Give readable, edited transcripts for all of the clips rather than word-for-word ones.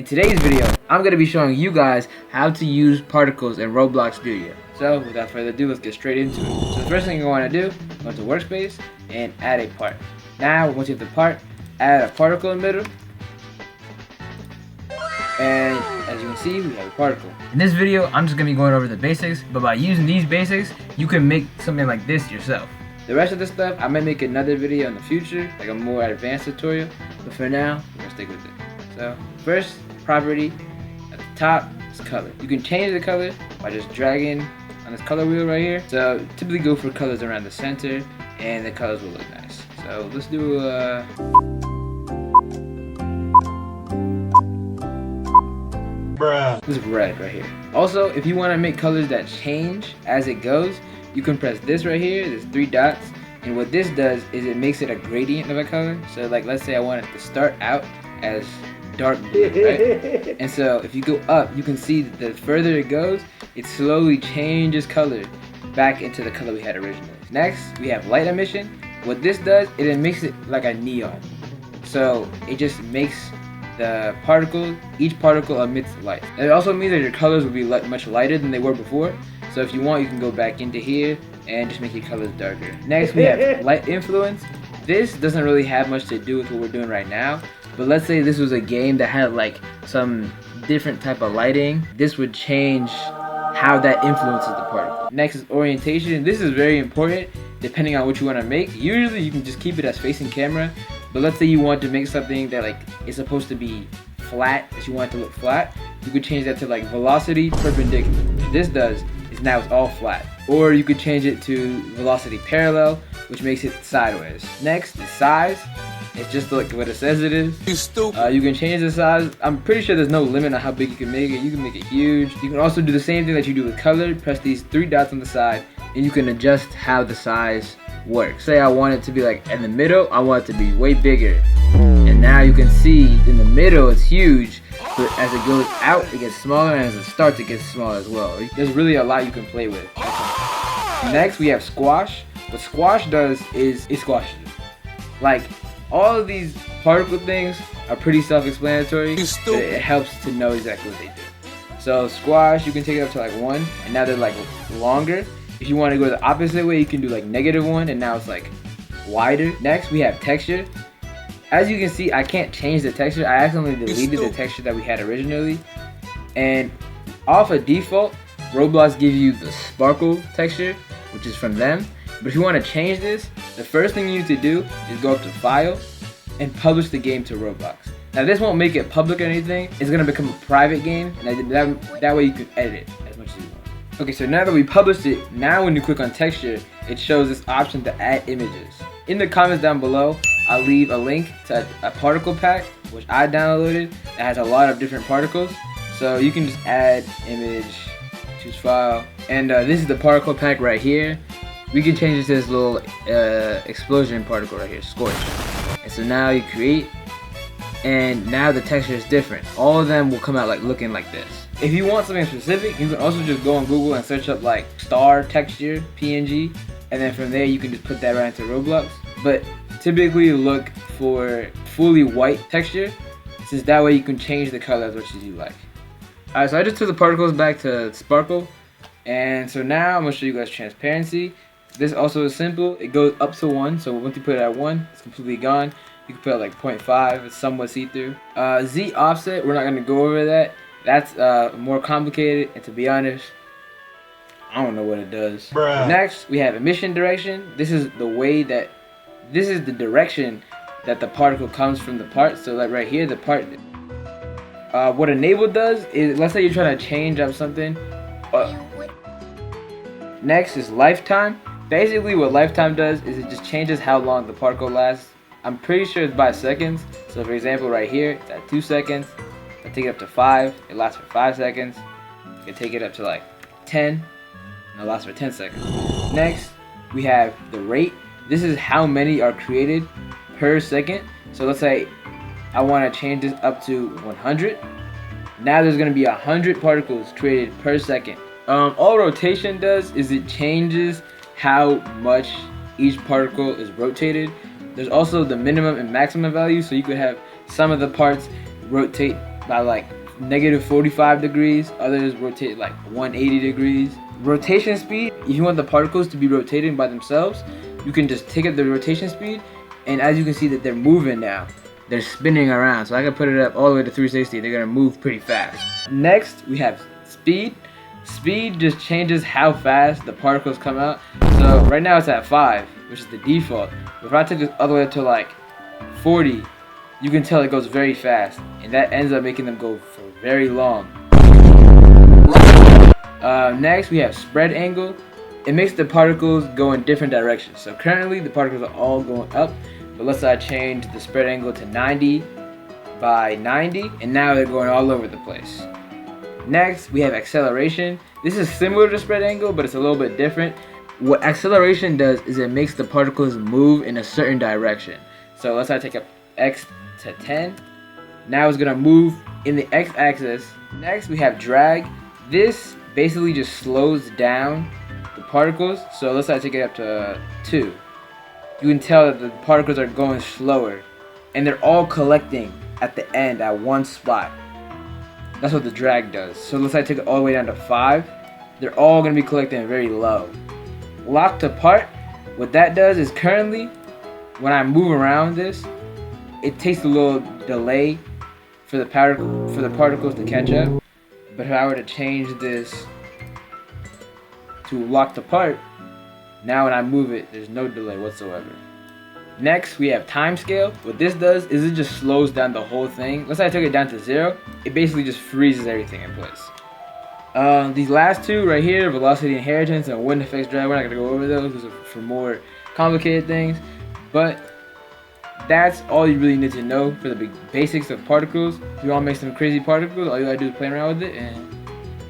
In today's video, I'm going to be showing you guys how to use particles in Roblox Studio. So without further ado, let's get straight into it. So the first thing you want to do, go to workspace and add a part. Now, once you have the part, add a particle in the middle. And as you can see, we have a particle. In this video, I'm just going to be going over the basics, but by using these basics, you can make something like this yourself. The rest of the stuff, I might make another video in the future, like a more advanced tutorial, but for now, we're going to stick with it. So first property at the top is color. You can change the color by just dragging on this color wheel right here. So typically go for colors around the center and the colors will look nice. So let's do this is red right here. Also, if you want to make colors that change as it goes, you can press this right here. There's 3 dots, and what this does is it makes it a gradient of a color. So like, let's say I want it to start out as dark blue, right? And so if you go up, you can see that the further it goes, it slowly changes color back into the color we had originally. Next, we have light emission. What this does, it makes it like a neon. So it just makes the particle, each particle emits light. And it also means that your colors will be much lighter than they were before. So if you want, you can go back into here and just make your colors darker. Next, we have light influence. This doesn't really have much to do with what we're doing right now. But let's say this was a game that had like some different type of lighting. This would change how that influences the particle. Next is orientation. This is very important depending on what you want to make. Usually you can just keep it as facing camera. But let's say you want to make something that like is supposed to be flat, that you want it to look flat. You could change that to like velocity perpendicular. What this does is now it's all flat. Or you could change it to velocity parallel, which makes it sideways. Next is size. It's just like what it says it is. You stupid. You can change the size. I'm pretty sure there's no limit on how big you can make it. You can make it huge. You can also do the same thing that you do with color. Press these 3 dots on the side, and you can adjust how the size works. Say I want it to be like in the middle, I want it to be way bigger. And now you can see in the middle it's huge, but as it goes out, it gets smaller, and as it starts, it gets smaller as well. There's really a lot you can play with. Next, we have squash. What squash does is it squashes it. Like, all of these particle things are pretty self-explanatory, but it helps to know exactly what they do. So squash, you can take it up to like 1, and now they're like longer. If you want to go the opposite way, you can do like -1, and now it's like wider. Next, we have texture. As you can see, I can't change the texture. I accidentally deleted the texture that we had originally. And off of default, Roblox gives you the sparkle texture, which is from them. But if you want to change this, the first thing you need to do is go up to File and publish the game to Roblox. Now this won't make it public or anything. It's going to become a private game, and that way you can edit it as much as you want. Okay, so now that we published it, now when you click on texture, it shows this option to add images. In the comments down below, I'll leave a link to a particle pack, which I downloaded, that has a lot of different particles. So you can just add image, choose file, and this is the particle pack right here. We can change it to this little explosion particle right here, scorch. And so now you create, and now the texture is different. All of them will come out like looking like this. If you want something specific, you can also just go on Google and search up like star texture PNG, and then from there you can just put that right into Roblox. But typically look for fully white texture, since that way you can change the color as much as you like. Alright, so I just took the particles back to sparkle, and so now I'm going to show you guys transparency. This also is simple. It goes up to 1, so once you put it at 1, it's completely gone. You can put it at like 0.5, it's somewhat see-through. Z offset, we're not going to go over that. That's more complicated, and to be honest, I don't know what it does. Bruh. Next, we have emission direction. This is the direction that the particle comes from the part. So like right here, the part. What enable does is, let's say you're trying to change up something. Next is lifetime. Basically what lifetime does is it just changes how long the particle lasts. I'm pretty sure it's by seconds. So for example right here, it's at 2 seconds. I take it up to 5, it lasts for 5 seconds. You can take it up to like 10, and it lasts for 10 seconds. Next, we have the rate. This is how many are created per second. So let's say I want to change this up to 100. Now there's going to be 100 particles created per second. All rotation does is it changes how much each particle is rotated. There's also the minimum and maximum value, so you could have some of the parts rotate by like negative 45 degrees. Others rotate like 180 degrees. Rotation speed, if you want the particles to be rotating by themselves, you can just take up the rotation speed, and as you can see that they're moving now. They're spinning around, so I can put it up all the way to 360. They're gonna move pretty fast. Next, we have speed. Speed just changes how fast the particles come out. So right now it's at 5, which is the default. But if I took this all the way up to like 40, you can tell it goes very fast, and that ends up making them go for very long. Next, we have spread angle. It makes the particles go in different directions. So currently the particles are all going up, but let's say I change the spread angle to 90 by 90, and now they're going all over the place. Next, we have acceleration. This is similar to spread angle, but it's a little bit different. What acceleration does is it makes the particles move in a certain direction. So let's say I take up X to 10. Now it's gonna move in the X axis. Next, we have drag. This basically just slows down the particles. So let's say I take it up to 2. You can tell that the particles are going slower, and they're all collecting at the end at one spot. That's what the drag does. So let's say I take it all the way down to 5. They're all going to be collecting very low. Locked apart, what that does is currently, when I move around this, it takes a little delay for the particles to catch up. But if I were to change this to locked apart, now when I move it, there's no delay whatsoever. Next, we have TimeScale. What this does is it just slows down the whole thing. Let's say I took it down to 0. It basically just freezes everything in place. These last two right here, VelocityInheritence and WindAffects drag, we're not going to go over those. Those are for more complicated things. But that's all you really need to know for the basics of particles. If you want to make some crazy particles, all you got to do is play around with it, and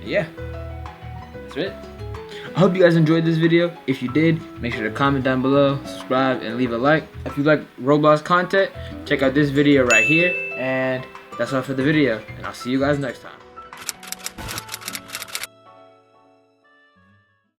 yeah, that's it. I hope you guys enjoyed this video. If you did, make sure to comment down below, subscribe, and leave a like. If you like Roblox content, check out this video right here. And that's all for the video, and I'll see you guys next time.